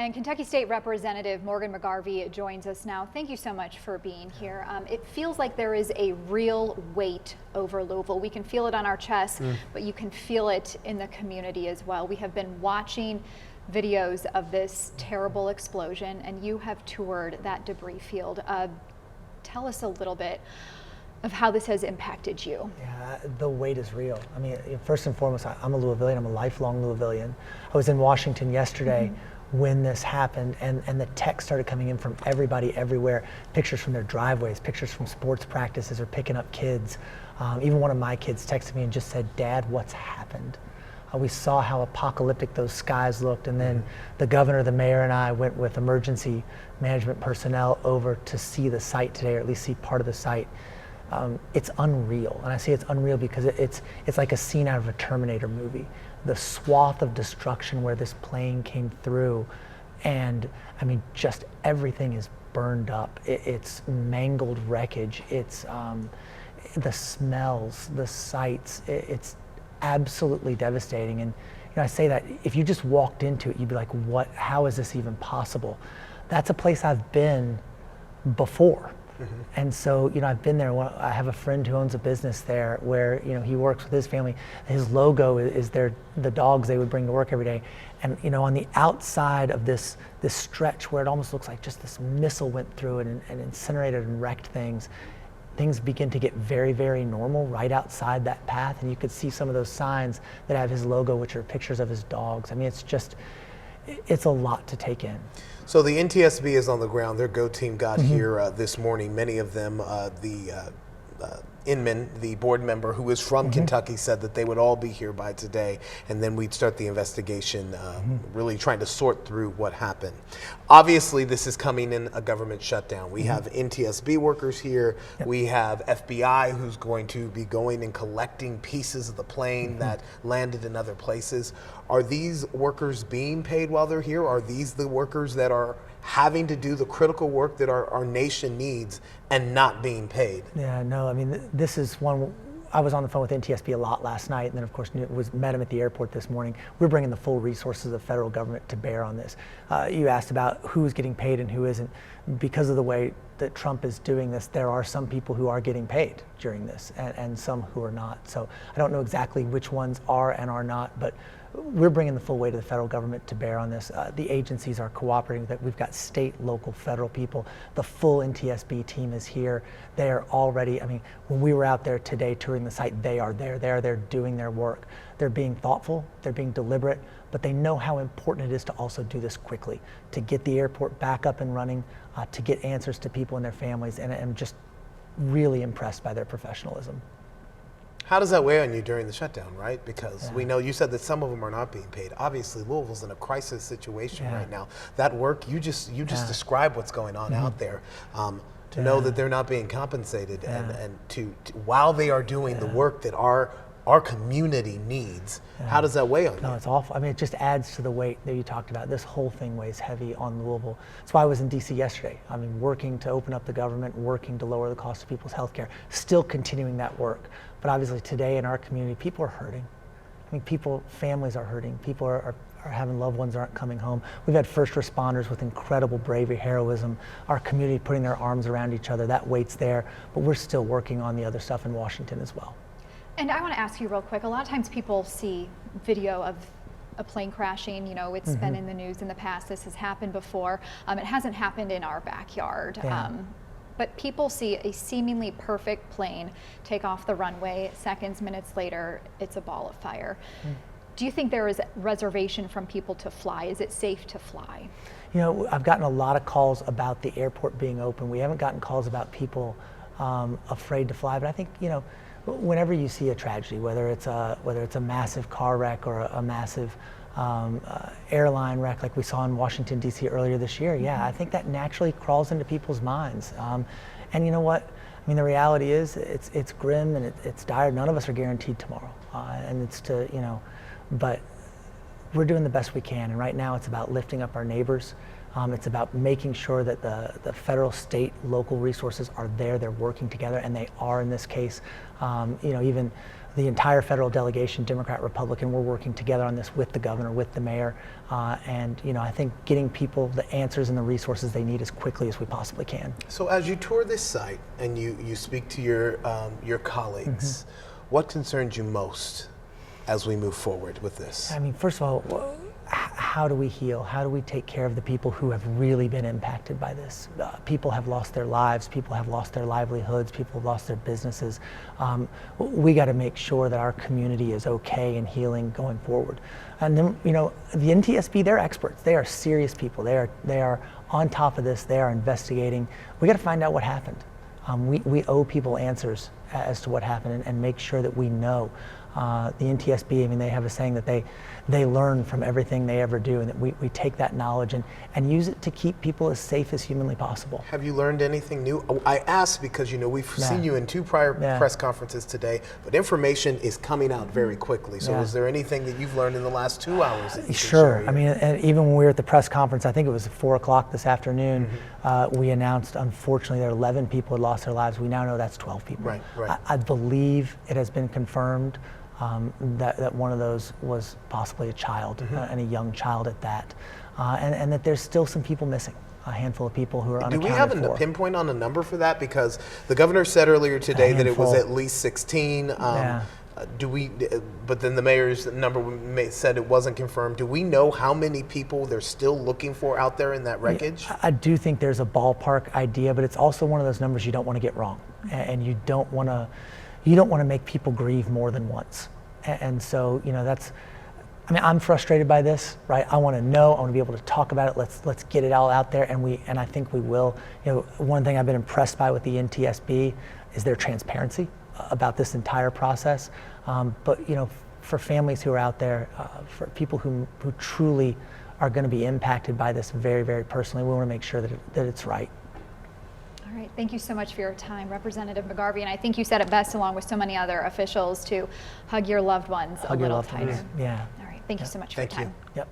And Kentucky State Representative Morgan McGarvey joins us now. Thank you so much for being here. It feels like there is a real weight over Louisville. We can feel it on our chest, but you can feel it in the community as well. We have been watching videos of this terrible explosion, and you have toured that debris field. Tell us a little bit of how this has impacted you. Yeah, the weight is real. I mean, first and foremost, I'm a Louisvillian. I'm a lifelong Louisvillian. I was in Washington yesterday when this happened, and the text started coming in from everybody everywhere. Pictures from their driveways, pictures from sports practices or picking up kids. Even one of my kids texted me and just said, "Dad, what's happened?" We saw how apocalyptic those skies looked, and then the governor, the mayor, and I went with emergency management personnel over to see the site today, or at least see part of the site. It's unreal, and I say it's unreal because it's like a scene out of a Terminator movie. The swath of destruction where this plane came through, and I mean, just everything is burned up. It's mangled wreckage. It's the smells, the sights. It's absolutely devastating. And I say that if you just walked into it, you'd be like, "What? How is this even possible?" That's a place I've been before. And so, I've been there. I have a friend who owns a business there where, he works with his family. His logo is the dogs they would bring to work every day. And, on the outside of this stretch where it almost looks like just this missile went through it and incinerated and wrecked things begin to get very, very normal right outside that path. And you could see some of those signs that have his logo, which are pictures of his dogs. I mean, it's a lot to take in. So the NTSB is on the ground. Their GO team got here this morning. Many of them, the Inman, the board member who is from Kentucky, said that they would all be here by today, and then we'd start the investigation, really trying to sort through what happened. Obviously, this is coming in a government shutdown. We have NTSB workers here. We have FBI who's going to be going and collecting pieces of the plane that landed in other places. Are these workers being paid while they're here? Are these the workers that are having to do the critical work that our nation needs and not being paid? Yeah, no, I mean, this is one. I was on the phone with NTSB a lot last night, and then of course met him at the airport this morning. We're bringing the full resources of the federal government to bear on this. You asked about who's getting paid and who isn't. Because of the way that Trump is doing this, there are some people who are getting paid during this and some who are not. So I don't know exactly which ones are and are not, but we're bringing the full weight of the federal government to bear on this. The agencies are cooperating. That we've got state, local, federal people. The full NTSB team is here. They are already, I mean, when we were out there today touring the site, they are there. They are there doing their work. They're being thoughtful, they're being deliberate, but they know how important it is to also do this quickly, to get the airport back up and running, to get answers to people and their families, and I'm just really impressed by their professionalism. How does that weigh on you during the shutdown, right? Because we know you said that some of them are not being paid. Obviously, Louisville's in a crisis situation right now. That work, you just described what's going on out there. To know that they're not being compensated and to while they are doing the work that our community needs, how does that weigh on you? No, it's awful. I mean, it just adds to the weight that you talked about. This whole thing weighs heavy on Louisville. That's why I was in D.C. yesterday. I mean, working to open up the government, working to lower the cost of people's health care, still continuing that work. But obviously today in our community, people are hurting. I mean, families are hurting. People are having loved ones aren't coming home. We've had first responders with incredible bravery, heroism, our community putting their arms around each other. That weight's there, but we're still working on the other stuff in Washington as well. And I want to ask you real quick, a lot of times people see video of a plane crashing, it's been in the news in the past, this has happened before. It hasn't happened in our backyard. But people see a seemingly perfect plane take off the runway, seconds, minutes later, it's a ball of fire. Do you think there is reservation from people to fly? Is it safe to fly? I've gotten a lot of calls about the airport being open. We haven't gotten calls about people afraid to fly, but I think, whenever you see a tragedy, whether it's a massive car wreck or a massive airline wreck like we saw in Washington, D.C. earlier this year, I think that naturally crawls into people's minds. And you know what? I mean, the reality is it's grim and it's dire. None of us are guaranteed tomorrow. And it's but we're doing the best we can. And right now it's about lifting up our neighbors. It's about making sure that the federal, state, local resources are there. They're working together, and they are in this case. Even the entire federal delegation, Democrat, Republican, we're working together on this with the governor, with the mayor, and I think getting people the answers and the resources they need as quickly as we possibly can. So as you tour this site and you speak to your colleagues, what concerns you most as we move forward with this? I mean, first of all, how do we heal? How do we take care of the people who have really been impacted by this? People have lost their lives, people have lost their livelihoods, people have lost their businesses. We got to make sure that our community is okay and healing going forward. And then, the NTSB, they're experts. They are serious people. They are on top of this. They are investigating. We got to find out what happened. We owe people answers as to what happened and make sure that we know. The NTSB, I mean, they have a saying that they learn from everything they ever do, and that we take that knowledge and use it to keep people as safe as humanly possible. Have you learned anything new? I asked because, we've seen you in 2 prior press conferences today, but information is coming out very quickly. So is there anything that you've learned in the last 2 hours that you can share? I mean, and even when we were at the press conference, I think it was 4 o'clock this afternoon, we announced, unfortunately, there are 11 people who lost their lives. We now know that's 12 people. Right. I believe it has been confirmed that one of those was possibly a child, and a young child at that, and that there's still some people missing, a handful of people who are unaccounted for. Do we have a pinpoint on a number for that? Because the governor said earlier today that it was at least 16. But then the mayor's number said it wasn't confirmed. Do we know how many people they're still looking for out there in that wreckage? I do think there's a ballpark idea, but it's also one of those numbers you don't want to get wrong, and you don't want to make people grieve more than once. And so, I'm frustrated by this, right? I want to know, I want to be able to talk about it. Let's get it all out there, and I think we will. One thing I've been impressed by with the NTSB is their transparency about this entire process. But for families who are out there, for people who truly are going to be impacted by this very, very personally, we want to make sure that it's right. All right, thank you so much for your time, Representative McGarvey. And I think you said it best, along with so many other officials, to hug your loved ones a little tighter. Yeah. All right, thank you so much for your time. Yep.